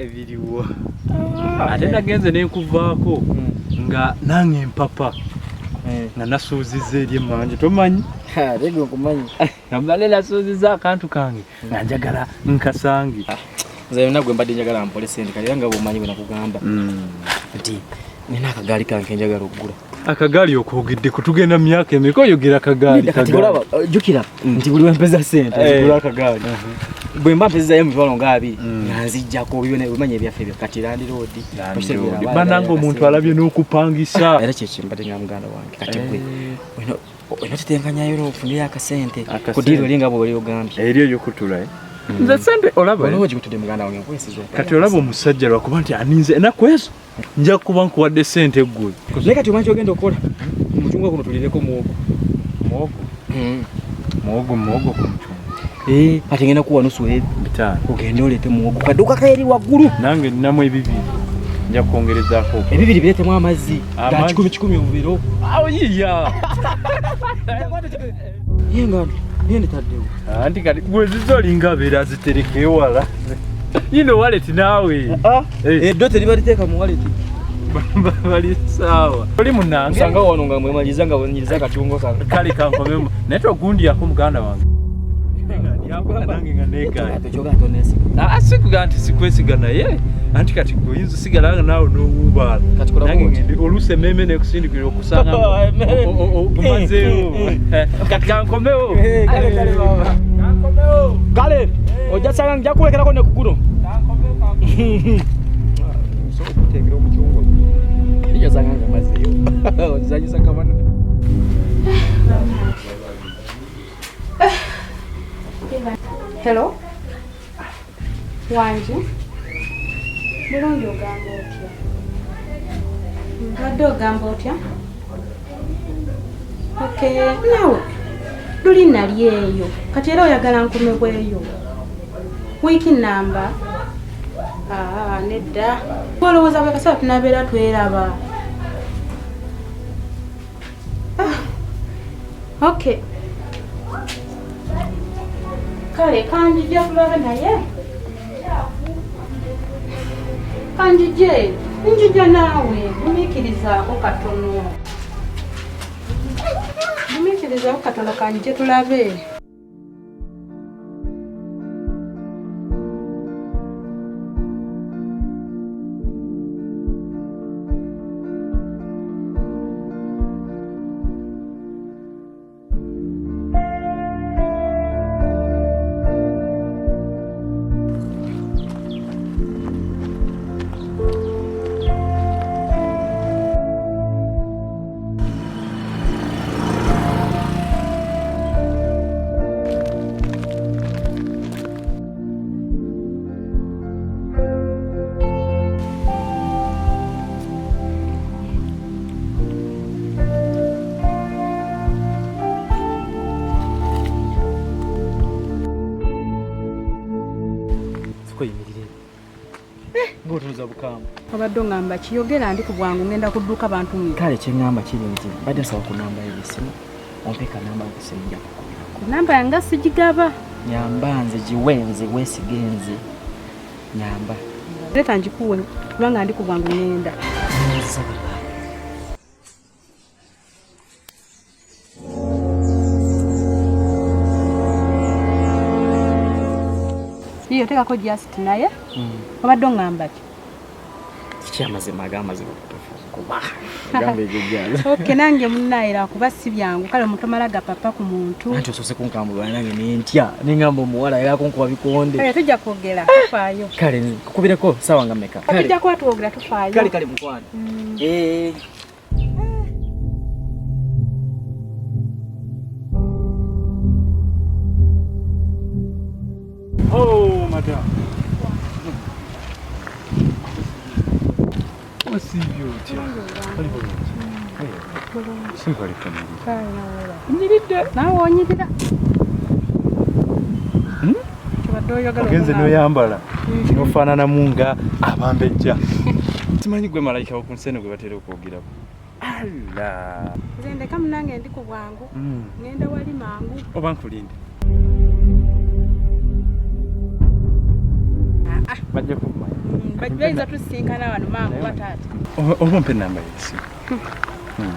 ebiriwo ate nagenze nenkuvaako nga nange mpapa nga nasuuziza eri emmanje tomanyi rego nkumanyi namale nasuuziza akantu kange nga njagala nkasange nze nagwe mbadde njagala mpole sente kale nga bwomanyi bwe nakugamba nti nina akagaali kange njagala okugula akagaali okwogedde kutugenda mu myaka emeka oyogera akagaali olaba jjukira nti buli wempeza sente nzigula akagaali bwe mba mpezezayo emitwalo nga 2 nga nzijjako bimanya ebyaffe ebyo kati landiroodi bananga omuntu alabye n'okupangisa era kyekimbadde nga muganda wange kati gwe olina tutenkanyayo n'ofunire akasente ku diiro eri nga bwe ogambye eri eyokutula nze sente olaba gitudde muganda wange nkwesiza kati olaba omusajja lwakuba nti aninze enaku ezo nja kuba nkuwadde sente eggulu naye kati omanyi kyogenda okukola omucungwa guno tulireko muwogo ku mucungwa kati ngenda kuwa nusu ebitaano ogende oleete muwogo kadduka kaeri waggulu nange ninamu ebibiri nja kwongerezaako ebibiri bireetemu amazzi ga 10 obubiro yiya yenga nende taddewo anti kati bwezizolinga abeera azitereka ewala yino waleti naawe eddo teribaliteeka mu waleti bali sawa oli munange usanga wano nga mwemaliza nga wenyiriza katungo kange kale kankomemu naye togundiyako muganda wange sikuga nti sikwesiga naye anti kati goyinza osigala naawe n'owuubaala nange ngende oluusi emmeeme nekusindikira okusanga ogumazeewo kati kankomewo kale ojja sanga nja kulekerako ne kukuno osobola okutengera omucungwa yasanga nga mazeeyo ozanyisa kabana Hello? Wanji? Mulungi ogamba otya? Mbadde ogamba otya? Okay, nawe luli nali eyo kati era oyagala nkomebweyo wiiki namba nedda olowooza bwe kasaba tunabeera tweraba okay kale kanjija tulabe naye kanjije njija naawe gumiikirizaako katono kanjije tulabe obadde ngamba kiyogera ndi ku bwangu ngenda kudduka bantu mwe kale kyeŋŋamba kiri nti badde nsaba ku namba y'essimu ompeeka namba y'essimu nja ku namba yange sigigaba nyamba nze giwenze weesigenze nyamba leeta njikuwe kubanga ndi ku bwangu ngenda iyo tekako just naye obadde ngamba ki kyamazima agamazibu kuba gambe ejjaza okay nange munnaira kuba si byangu kale mutomalaga papa ku muntu anti osose kunkambulwa nange nintya ningamba omuwala era kunkuba bikonde kale tujja kwogera tufaayo kale kubireko sawa nga meka kale tujja kuba tuwogera tufaayo kale mukwano oh madam Sibyo Simpali nyiridde naawe onyirira ogenze n'oyambala n'ofaananamu nga abambejja simanyi gwe malayika wokunsene gwe batera okwogeraku nze ndeka munange ndi ku bwangu ngenda wali mangu oba nkulinde bajja kumanya bayinza tusinkana wano mangu bataata oba mpe namba y'essimu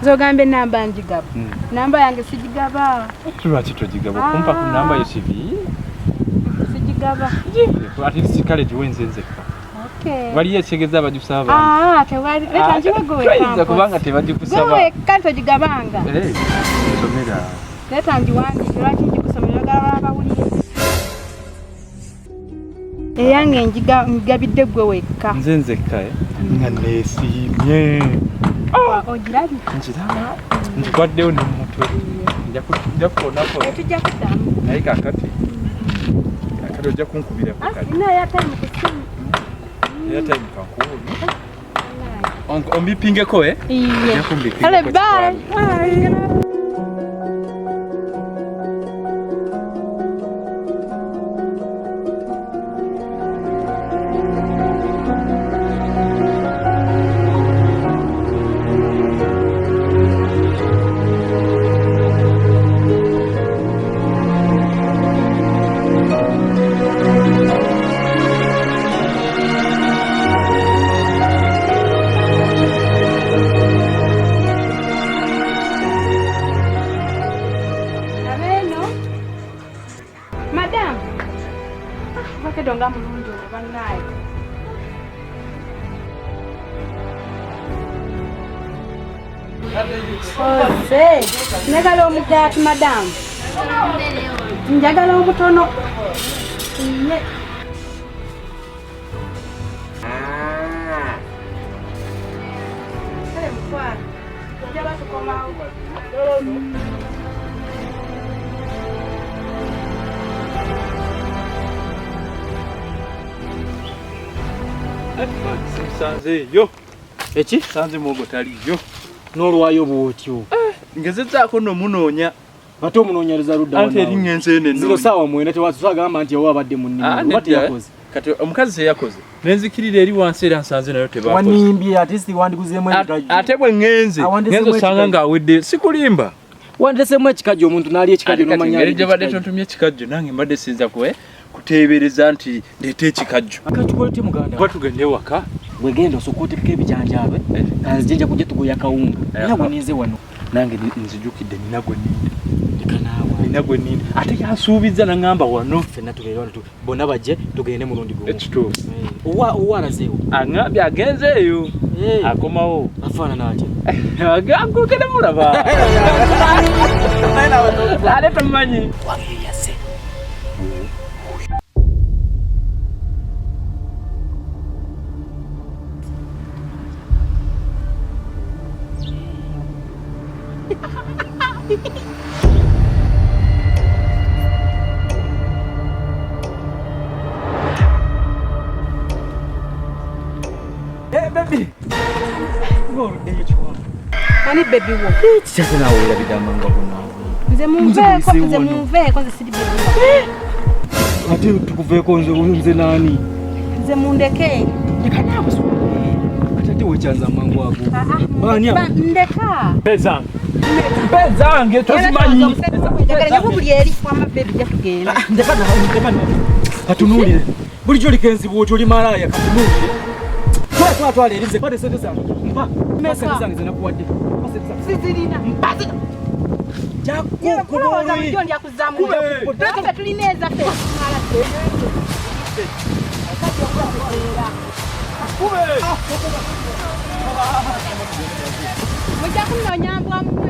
zogambe namba njigaba namba yange sigigaba lwaki togigaba okumpa ku namba yo kibi sigigaba ate sikale giwe nze nzekka waliyo ekyegeza abagikusaba leta njiwegoweayinza kubanga tebagikusaba kale togigabanga somera leta njiwandiike lwaki njikusomera gala bawulire eyange njigabidde gwe wekka nze nzekka nga neesiimye ogirabye njikwaddewo nemutwe nja kukonako tujja kuddamu naye kakati ojja kunkubirako inayataimu kusimu airtime kankubuni ombipingeko iye ale bye nga mulungi bannaye oze njagala omugaati madamu njagala obutono iye sanzeeyo eki sanze muogo taliyo n'olwayo bwotyo ngezezaako nomunoonya ate omunoonyereza ludda ante eringa enseenene zino saawa mwena tewagamba nti ewa abadde mu nnimiro teyakoze kati omukazi teyakoze nenzikirira eri wansi era nsanze nayo tebakoze wanimbye ate si wandiguzeemu ekikajjo ate bwe ngenze osanga ng'awedde sikulimba wandeseemu ekikajjo omuntu n'ali ekikajjo n'omanya eri gyebadde tontumya ekikajjo nange mbadde sinza kuteebereza nti ndeeta ekikajjo akatukolete muganda kuba tugende ewaka bwegenda osooka otereka ebijanjaabe kanzije nja kujja tugoya kawunga era bweninze wano nange nzijukidde nina gwe nina gwe nina ate yansuubiza naŋŋamba wano ffenna tubeere wano bonna bajje tugende mulundi gumu ekituufu owa alazeewo aŋŋambye agenzeeyo akomawo afaanana atya agogere mulaba ate tomumanyi wageyase ani bebi wo kikyate naawulira bigamba nga nze munveeko nze siri bebi ate tukuveeko nze naani nze mundeke ate ate wekyanza amangu ago ndeka bezange tozimanyi buli eri kwama bebi ja tugenda katunuulire bulijjo olikenzibwa oti oli malaaya katunuulire twatwala erinze pade sente zange mpa sente zange zenakuwadde sizirina tulina ezaffe mujja kunoonya mbwa mumwe